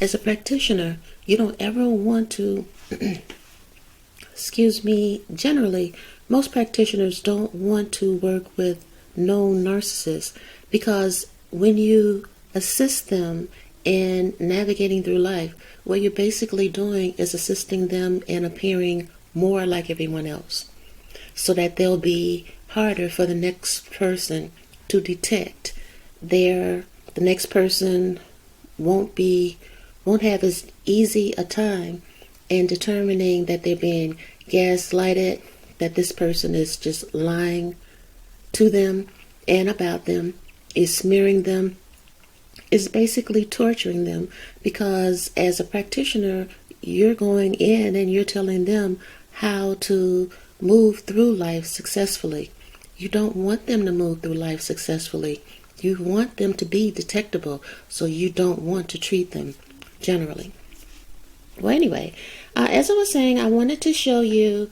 As a practitioner, you don't ever want to, generally, most practitioners don't want to work with known narcissists because when you assist them in navigating through life, what you're basically doing is assisting them in appearing more like everyone else so that they'll be harder for the next person to detect. The next person won't have as easy a time in determining that they're being gaslighted, that this person is just lying to them and about them, is smearing them, is basically torturing them, because as a practitioner, you're going in and you're telling them how to move through life successfully. You don't want them to move through life successfully. You want them to be detectable, so you don't want to treat them generally. Well, anyway, as I was saying, I wanted to show you,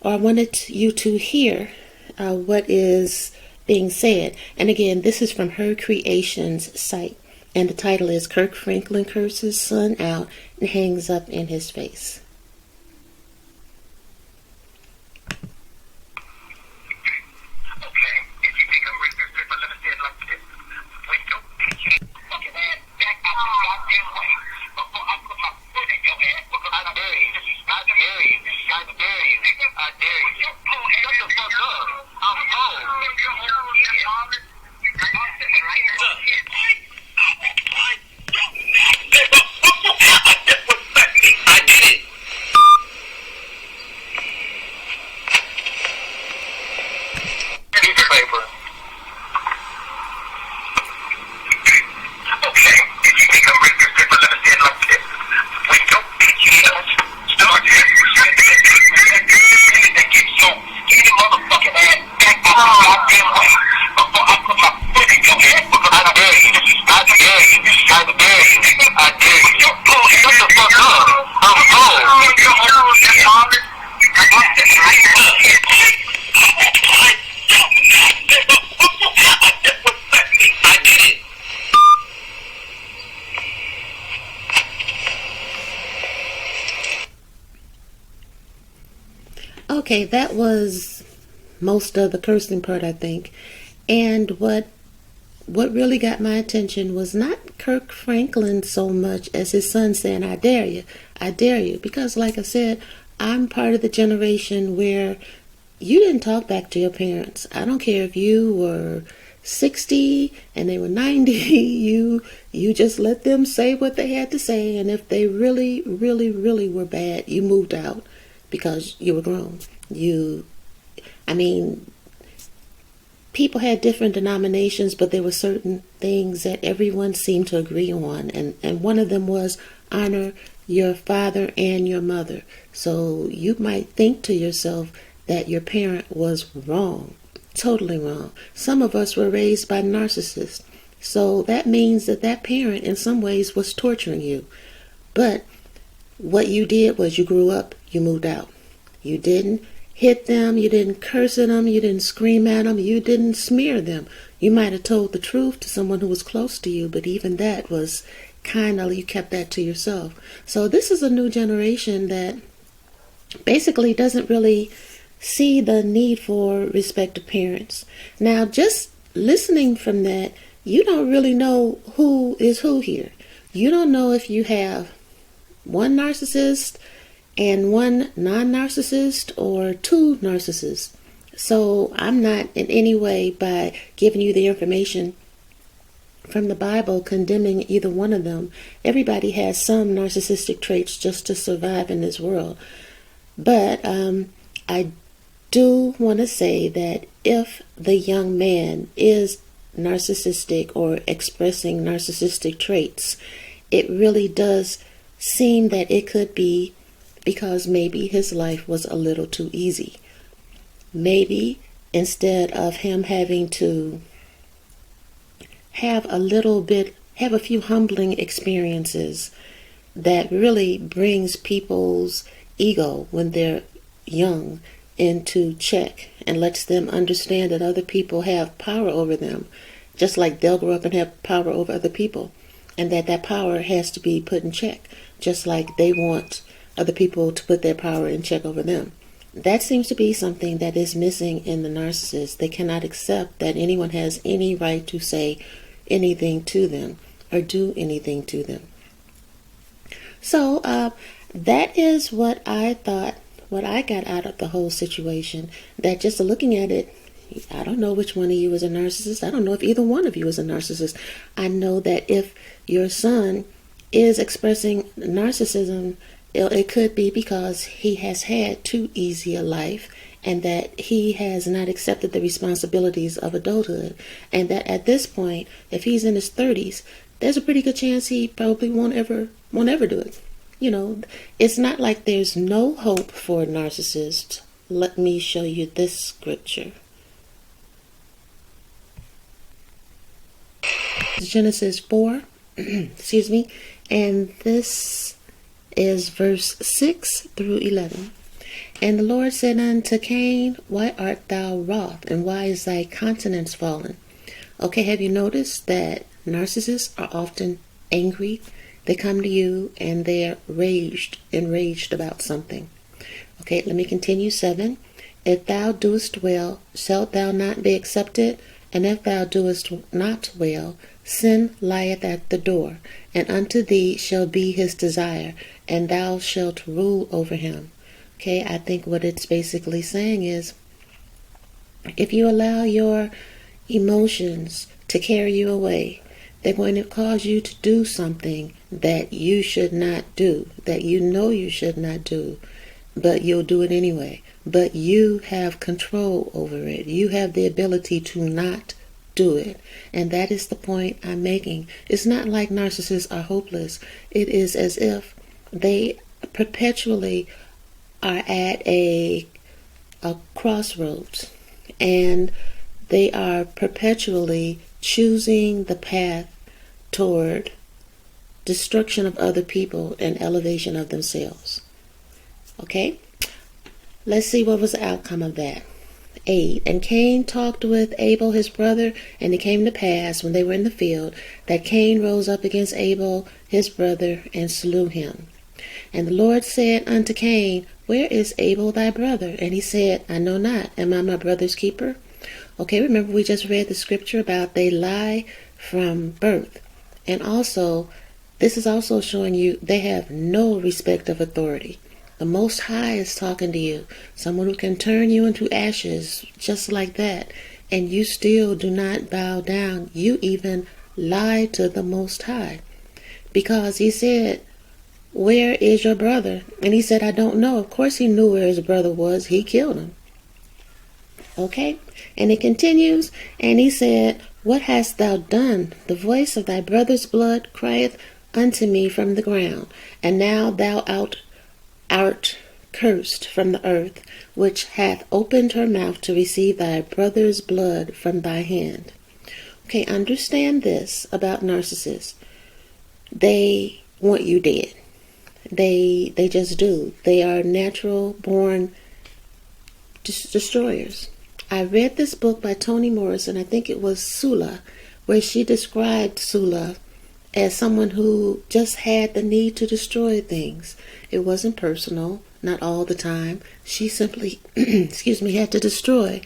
or I wanted you to hear what is being said. And again, this is from Her Creations site. And the title is Kirk Franklin Curses Son Out and Hangs Up in His Face. Okay, that was most of the cursing part, I think. And what really got my attention was not Kirk Franklin so much as his son saying, I dare you. Because like I said, I'm part of the generation where you didn't talk back to your parents. I don't care if you were 60 and they were 90, you just let them say what they had to say. And if they really, really, really were bad, you moved out because you were grown. People had different denominations, but there were certain things that everyone seemed to agree on. And one of them was honor your father and your mother. So you might think to yourself that your parent was wrong, totally wrong. Some of us were raised by narcissists. So that means that parent in some ways was torturing you. But what you did was you grew up, you moved out. You didn't hit them, you didn't curse at them, you didn't scream at them, you didn't smear them. You might have told the truth to someone who was close to you, but even that was you kept that to yourself. So this is a new generation that basically doesn't really see the need for respect of parents. Now, just listening from that, you don't really know who is who here. You don't know if you have one narcissist and one non-narcissist or two narcissists. So I'm not in any way, by giving you the information from the Bible, condemning either one of them. Everybody has some narcissistic traits just to survive in this world. But I do want to say that if the young man is narcissistic or expressing narcissistic traits, it really does seem that it could be because maybe his life was a little too easy. Maybe instead of him having to have a few humbling experiences that really brings people's ego when they're young into check and lets them understand that other people have power over them, just like they'll grow up and have power over other people. and that power has to be put in check, just like they want other people to put their power in check over them. That seems to be something that is missing in the narcissist. They cannot accept that anyone has any right to say anything to them or do anything to them. So that is what I thought, what I got out of the whole situation, that just looking at it, I don't know which one of you is a narcissist. I don't know if either one of you is a narcissist. I know that if your son is expressing narcissism, it could be because he has had too easy a life, and that he has not accepted the responsibilities of adulthood, and that at this point, if he's in his 30s, there's a pretty good chance he probably won't ever do it. You know, it's not like there's no hope for a narcissist. Let me show you this scripture. Genesis 4, excuse me, and this is verse 6 through 11. And the Lord said unto Cain, why art thou wroth, and why is thy countenance fallen? Okay, have you noticed that narcissists are often angry? They come to you and they're enraged about something. Okay, let me continue. 7. If thou doest well, shalt thou not be accepted? And if thou doest not well, sin lieth at the door, and unto thee shall be his desire, and thou shalt rule over him. Okay, I think what it's basically saying is, if you allow your emotions to carry you away, they're going to cause you to do something that you should not do, that you know you should not do, but you'll do it anyway. But you have control over it. You have the ability to not do it. And that is the point I'm making. It's not like narcissists are hopeless. It is as if they perpetually are at a crossroads, and they are perpetually choosing the path toward destruction of other people and elevation of themselves. Okay? Let's see what was the outcome of that. 8. And Cain talked with Abel his brother, and it came to pass, when they were in the field, that Cain rose up against Abel his brother, and slew him. And the Lord said unto Cain, where is Abel thy brother? And he said, I know not. Am I my brother's keeper? Okay, remember we just read the scripture about they lie from birth. And also, this is also showing you they have no respect of authority. The Most High is talking to you, someone who can turn you into ashes just like that, and you still do not bow down. You even lie to the Most High, because he said, where is your brother? And he said, I don't know. Of course he knew where his brother was. He killed him. Okay? And it continues, and he said, what hast thou done? The voice of thy brother's blood crieth unto me from the ground, and now thou art cursed from the earth, which hath opened her mouth to receive thy brother's blood from thy hand. Okay, understand this about narcissists. They want you dead. They just do. They are natural born destroyers. I read this book by Toni Morrison, I think it was Sula, where she described Sula as someone who just had the need to destroy things. It wasn't personal, not all the time. She simply, had to destroy,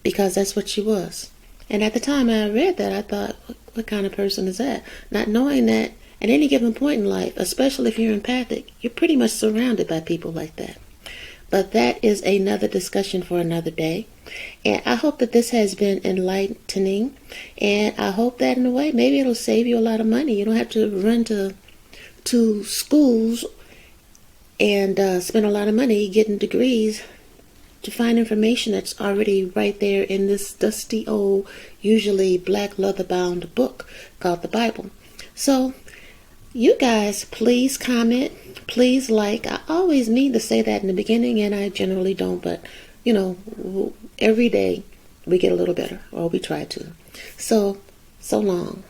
because that's what she was. And at the time I read that, I thought, what kind of person is that? Not knowing that at any given point in life, especially if you're empathic, you're pretty much surrounded by people like that. But that is another discussion for another day. And I hope that this has been enlightening. And I hope that in a way, maybe it'll save you a lot of money. You don't have to run to schools and spend a lot of money getting degrees to find information that's already right there in this dusty old, usually black leather-bound book called the Bible. So, you guys, please comment, please like. I always mean to say that in the beginning, and I generally don't, but, every day we get a little better, or we try to. So long.